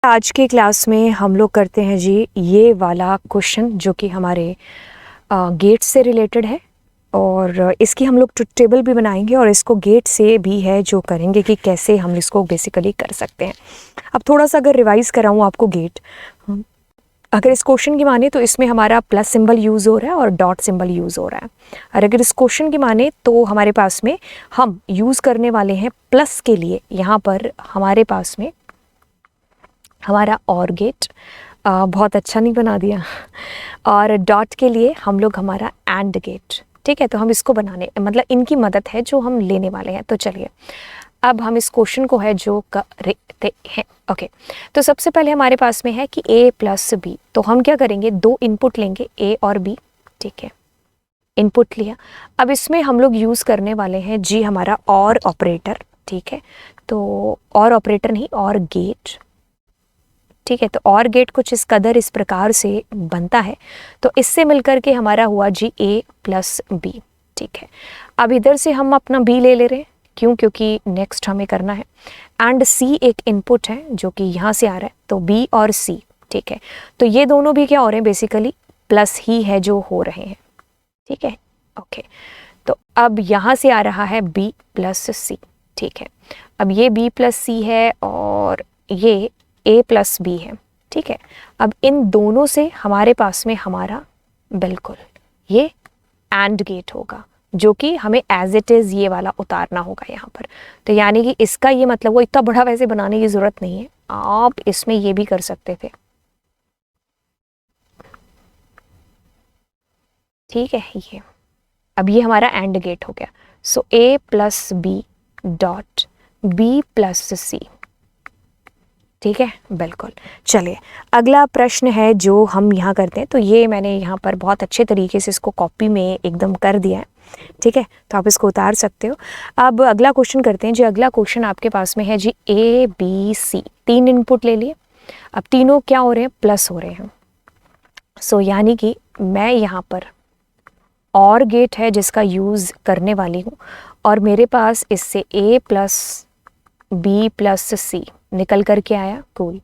आज के क्लास में हम लोग करते हैं जी ये वाला क्वेश्चन जो कि हमारे गेट से रिलेटेड है और इसकी हम लोग ट्रुथ टेबल भी बनाएंगे और इसको गेट से भी है जो करेंगे कि कैसे हम इसको बेसिकली कर सकते हैं। अब थोड़ा सा अगर रिवाइज़ कराऊँ आपको गेट, अगर इस क्वेश्चन की माने तो इसमें हमारा प्लस सिंबल यूज़ हो रहा है और डॉट सिंबल यूज़ हो रहा है। और अगर इस क्वेश्चन की माने तो हमारे पास में हम यूज़ करने वाले हैं प्लस के लिए, यहाँ पर हमारे पास में हमारा और गेट बहुत अच्छा नहीं बना दिया, और डॉट के लिए हम लोग हमारा एंड गेट, ठीक है। तो हम इसको बनाने मतलब इनकी मदद है जो हम लेने वाले हैं। तो चलिए अब हम इस क्वेश्चन को है जो करते हैं। ओके, तो सबसे पहले हमारे पास में है कि a प्लस बी, तो हम क्या करेंगे, दो इनपुट लेंगे a और b, ठीक है। इनपुट लिया, अब इसमें हम लोग यूज़ करने वाले हैं जी हमारा और ऑपरेटर, ठीक है। तो और ऑपरेटर नहीं, और गेट, ठीक है। तो और गेट कुछ इस कदर इस प्रकार से बनता है, तो इससे मिलकर के हमारा हुआ जी a प्लस बी, ठीक है। अब इधर से हम अपना b ले रहे हैं, क्यों, क्योंकि नेक्स्ट हमें करना है। एंड c एक इनपुट है जो कि यहाँ से आ रहा है, तो b और c, ठीक है। तो ये दोनों भी क्या हो रहे हैं, बेसिकली प्लस ही है जो हो रहे हैं, ठीक है। ओके, तो अब यहाँ से आ रहा है b प्लस c, ठीक है। अब ये b प्लस c है और ये a प्लस बी है, ठीक है। अब इन दोनों से हमारे पास में हमारा बिल्कुल ये एंड गेट होगा, जो कि हमें एज इट इज़ ये वाला उतारना होगा यहाँ पर। तो यानी कि इसका ये मतलब, वो इतना बड़ा वैसे बनाने की ज़रूरत नहीं है, आप इसमें ये भी कर सकते थे, ठीक है। ये अब ये हमारा एंड गेट हो गया। सो a plus b dot b plus c, ठीक है, बिल्कुल। चलिए अगला प्रश्न है जो हम यहाँ करते हैं, तो ये मैंने यहाँ पर बहुत अच्छे तरीके से इसको कॉपी में एकदम कर दिया है, ठीक है। तो आप इसको उतार सकते हो। अब अगला क्वेश्चन करते हैं जी। अगला क्वेश्चन आपके पास में है जी a b c, तीन इनपुट ले लिए। अब तीनों क्या हो रहे हैं, प्लस हो रहे हैं। सो यानी कि मैं यहाँ पर और गेट है जिसका यूज़ करने वाली हूँ, और मेरे पास इससे a प्लस बी प्लस सी निकल कर के आया, कूल।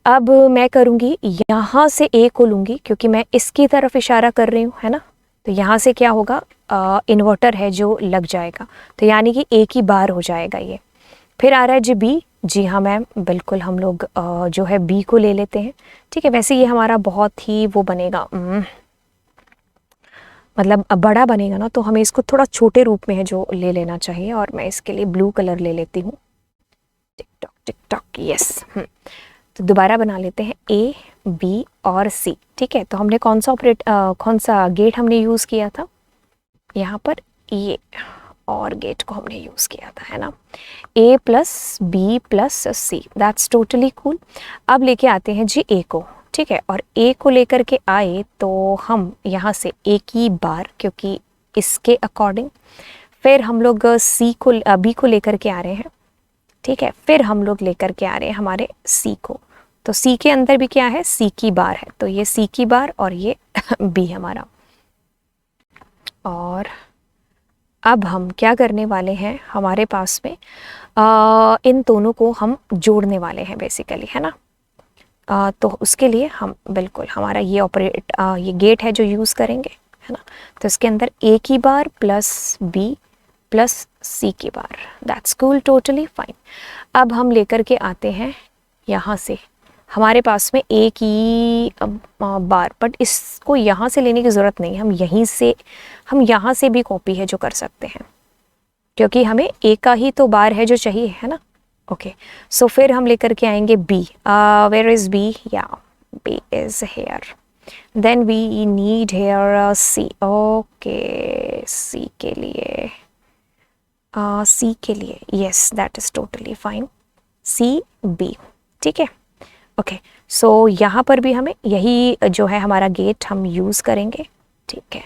अब मैं करूँगी यहाँ से a को लूँगी, क्योंकि मैं इसकी तरफ इशारा कर रही हूँ, है ना। तो यहाँ से क्या होगा, इन्वर्टर है जो लग जाएगा, तो यानी कि a की बार हो जाएगा ये। फिर आ रहा है जी b, जी हाँ मैम, बिल्कुल हम लोग जो है b को ले लेते हैं, ठीक है। वैसे ये हमारा बहुत ही वो बनेगा, मतलब बड़ा बनेगा ना, तो हमें इसको थोड़ा छोटे रूप में है जो ले लेना चाहिए, और मैं इसके लिए ब्लू कलर ले लेती हूँ। Tick tock, yes. तो दोबारा बना लेते हैं a b और c, ठीक है। तो हमने कौन सा गेट हमने यूज़ किया था, यहाँ पर ये और गेट को हमने यूज़ किया था, है ना। a plus B plus C, that's totally cool. अब लेके आते हैं जी a को, ठीक है। और a को लेकर के आए तो हम यहाँ से a की बार, क्योंकि इसके अकॉर्डिंग, फिर हम लोग b को लेकर के आ रहे हैं, ठीक है। फिर हम लोग लेकर के आ रहे हैं हमारे c को, तो c के अंदर भी क्या है, c की बार है, तो ये c की बार और ये b हमारा। और अब हम क्या करने वाले हैं, हमारे पास में इन दोनों को हम जोड़ने वाले हैं बेसिकली, है ना। तो उसके लिए हम बिल्कुल हमारा ये गेट है जो यूज़ करेंगे, है ना। तो इसके अंदर a की बार प्लस b प्लस c की बार, दैट्स कूल, टोटली फाइन। अब हम लेकर के आते हैं यहाँ से, हमारे पास में a की बार, बट इसको यहाँ से लेने की ज़रूरत नहीं, हम यहाँ से भी कॉपी है जो कर सकते हैं, क्योंकि हमें a का ही तो बार है जो चाहिए, है ना। ओके, सो फिर हम लेकर के आएंगे b, वेयर इज़ b, या b is here, then we need here c। Okay, c के लिए yes, that is totally fine, c b, ठीक है। ओके, सो यहाँ पर भी हमें यही जो है हमारा गेट हम यूज़ करेंगे, ठीक है।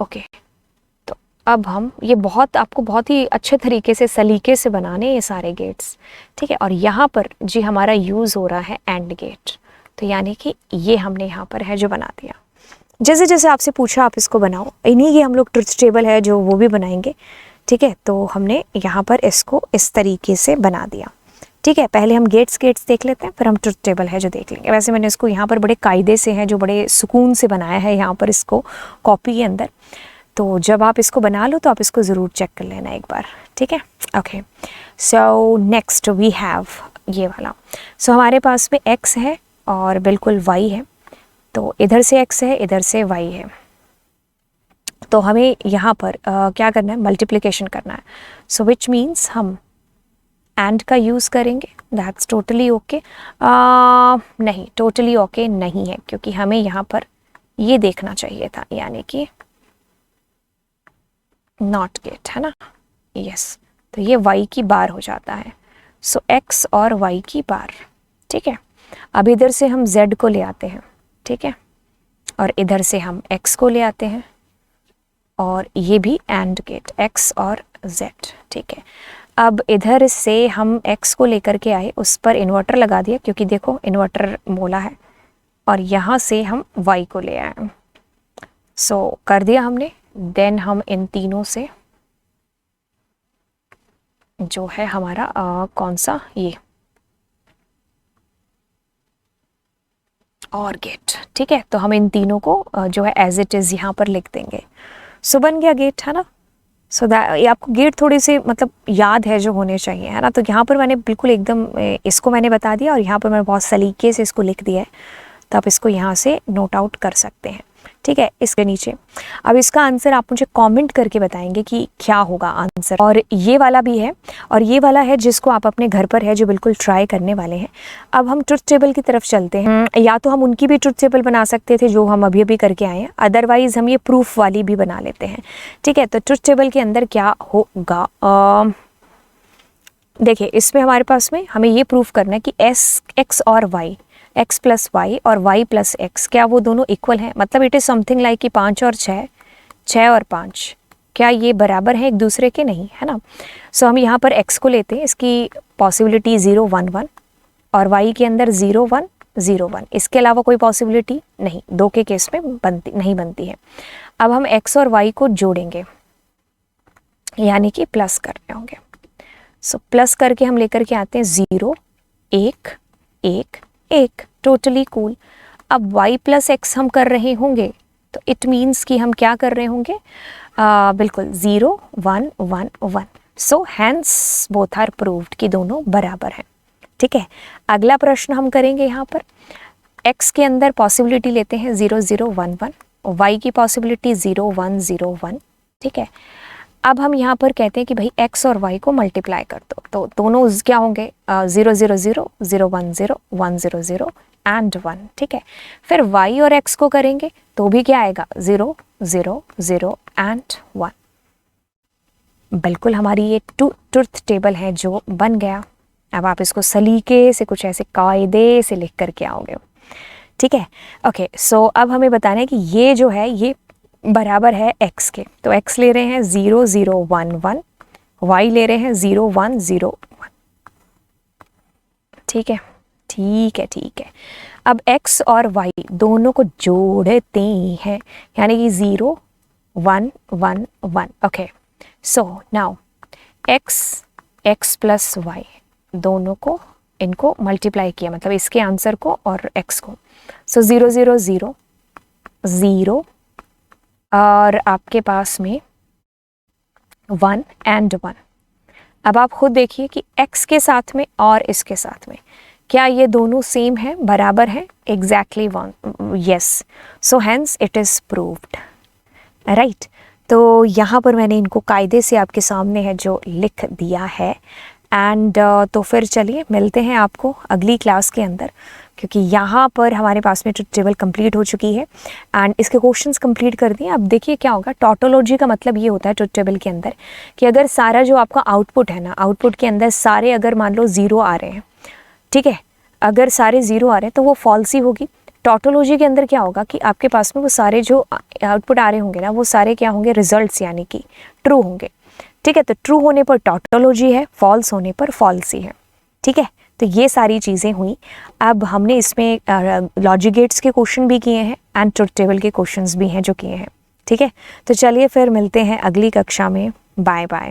ओके, तो अब हम ये आपको बहुत ही अच्छे तरीके से सलीके से बनाने ये सारे गेट्स, ठीक है। और यहाँ पर जी हमारा यूज़ हो रहा है एंड गेट, तो यानी कि ये हमने यहाँ पर है जो बना दिया। जैसे जैसे आपसे पूछा आप इसको बनाओ, इन्हीं की हम लोग ट्रुथ टेबल है जो वो भी बनाएंगे, ठीक है। तो हमने यहाँ पर इसको इस तरीके से बना दिया, ठीक है, पहले हम गेट्स देख लेते हैं, फिर हम ट्रुथ टेबल है जो देख लेंगे। वैसे मैंने इसको यहाँ पर बड़े कायदे से है, जो बड़े सुकून से बनाया है यहाँ पर इसको कॉपी के अंदर। तो जब आप इसको बना लो तो आप इसको ज़रूर चेक कर लेना एक बार, ठीक है। Okay, so next we have ये वाला। सो हमारे पास में x है और बिल्कुल y है, तो इधर से x है, इधर से y है। तो हमें यहाँ पर क्या करना है, मल्टीप्लिकेशन करना है। सो विच मीन्स हम एंड का यूज़ करेंगे, दैट्स टोटली ओके। नहीं, टोटली ओके नहीं है, क्योंकि हमें यहाँ पर ये देखना चाहिए था, यानी कि नॉट गेट, है ना, यस। तो ये y की बार हो जाता है। सो x और y की बार, ठीक है। अब इधर से हम z को ले आते हैं, ठीक है, और इधर से हम x को ले आते हैं, और ये भी एंड गेट x और z, ठीक है। अब इधर से हम x को लेकर के आए, उस पर इन्वर्टर लगा दिया, क्योंकि देखो इन्वर्टर बोला है, और यहाँ से हम y को ले आए। सो कर दिया हमने। देन हम इन तीनों से जो है हमारा कौन सा, ये और गेट, ठीक है। तो हम इन तीनों को जो है एज इट इज़ यहाँ पर लिख देंगे। सो बन गया गेट, है ना। सो ये आपको गेट थोड़े से मतलब याद है जो होने चाहिए, है ना। तो यहाँ पर मैंने बिल्कुल एकदम इसको मैंने बता दिया, और यहाँ पर मैंने बहुत सलीके से इसको लिख दिया है, तो आप इसको यहाँ से नोट आउट कर सकते हैं, ठीक है, इसके नीचे। अब इसका आंसर आप मुझे कमेंट करके बताएंगे कि क्या होगा आंसर। और ये वाला भी है, और ये वाला है जिसको आप अपने घर पर है जो बिल्कुल ट्राई करने वाले हैं। अब हम ट्रुथ टेबल की तरफ चलते हैं। या तो हम उनकी भी ट्रुथ टेबल बना सकते थे जो हम अभी अभी करके आए हैं, अदरवाइज हम ये प्रूफ वाली भी बना लेते हैं, ठीक है। तो ट्रुथ टेबल के अंदर क्या होगा, देखिए इसमें हमारे पास में हमें ये प्रूफ करना है कि x और y, x प्लस वाई और y प्लस एक्स, क्या वो दोनों इक्वल हैं। मतलब इट इज़ समथिंग लाइक कि 5 और 6, 6 और 5, क्या ये बराबर है एक दूसरे के, नहीं, है ना। सो हम यहाँ पर x को लेते हैं, इसकी पॉसिबिलिटी 0 1 1, और y के अंदर 0 1 0 1, इसके अलावा कोई पॉसिबिलिटी नहीं, दो के केस में नहीं बनती है। अब हम x और y को जोड़ेंगे, यानी कि प्लस कर रहे होंगे। सो प्लस करके हम लेकर के आते हैं 0 1 1 1, टोटली कूल। अब y प्लस एक्स हम कर रहे होंगे, तो इट मीन्स कि हम क्या कर रहे होंगे, बिल्कुल 0 1 1 1। So hence both are proved कि दोनों बराबर हैं, ठीक है। अगला प्रश्न हम करेंगे, यहाँ पर x के अंदर पॉसिबिलिटी लेते हैं 0 0 1 1, y की पॉसिबिलिटी 0 1 0 1, ठीक है। अब हम यहाँ पर कहते हैं कि भाई x और y को मल्टीप्लाई कर दो, तो दोनों क्या होंगे, 0 0 0 0 1 0 1 0 0 एंड 1, ठीक है। फिर y और x को करेंगे तो भी क्या आएगा, 0 0 0 एंड 1। बिल्कुल हमारी ये ट्रुथ टेबल है जो बन गया। अब आप इसको सलीके से कुछ ऐसे कायदे से लिख करके आओगे, ठीक है। ओके, सो अब हमें बताना है कि ये जो है ये बराबर है x के, तो x ले रहे हैं 0 0 1 1, y ले रहे हैं 0 1 0 1, ठीक है, ठीक है, ठीक है। अब x और y दोनों को जोड़ते हैं, यानी कि 0 1 1 1। Okay, so now x plus y दोनों को, इनको मल्टीप्लाई किया, मतलब इसके आंसर को और x को। सो 0 0 0 0, और आपके पास में 1 एंड 1। अब आप खुद देखिए कि x के साथ में और इसके साथ में क्या ये दोनों सेम है, बराबर है, exactly 1, yes. So hence it is proved, right. तो यहाँ पर मैंने इनको कायदे से आपके सामने है जो लिख दिया है। एंड तो फिर चलिए मिलते हैं आपको अगली क्लास के अंदर, क्योंकि यहाँ पर हमारे पास में ट्रुथ टेबल कंप्लीट हो चुकी है एंड इसके क्वेश्चंस कंप्लीट कर दिए। अब देखिए क्या होगा, टॉटोलॉजी का मतलब ये होता है ट्रुथ टेबल के अंदर कि अगर सारा जो आपका आउटपुट है ना, आउटपुट के अंदर सारे अगर मान लो 0 आ रहे हैं, ठीक है, अगर सारे 0 आ रहे हैं तो वो फॉल्स ही होगी। टॉटोलॉजी के अंदर क्या होगा कि आपके पास में वो सारे जो आउटपुट आ रहे होंगे ना, वो सारे क्या होंगे, रिजल्ट्स, यानी कि ट्रू होंगे, ठीक है। तो ट्रू होने पर टॉटोलॉजी है, फॉल्स होने पर फॉल्स ही है, ठीक है। तो ये सारी चीज़ें हुई। अब हमने इसमें लॉजिक गेट्स के क्वेश्चन भी किए हैं एंड ट्रुथ टेबल के क्वेश्चंस भी हैं जो किए हैं, ठीक है। तो चलिए फिर मिलते हैं अगली कक्षा में, बाय बाय।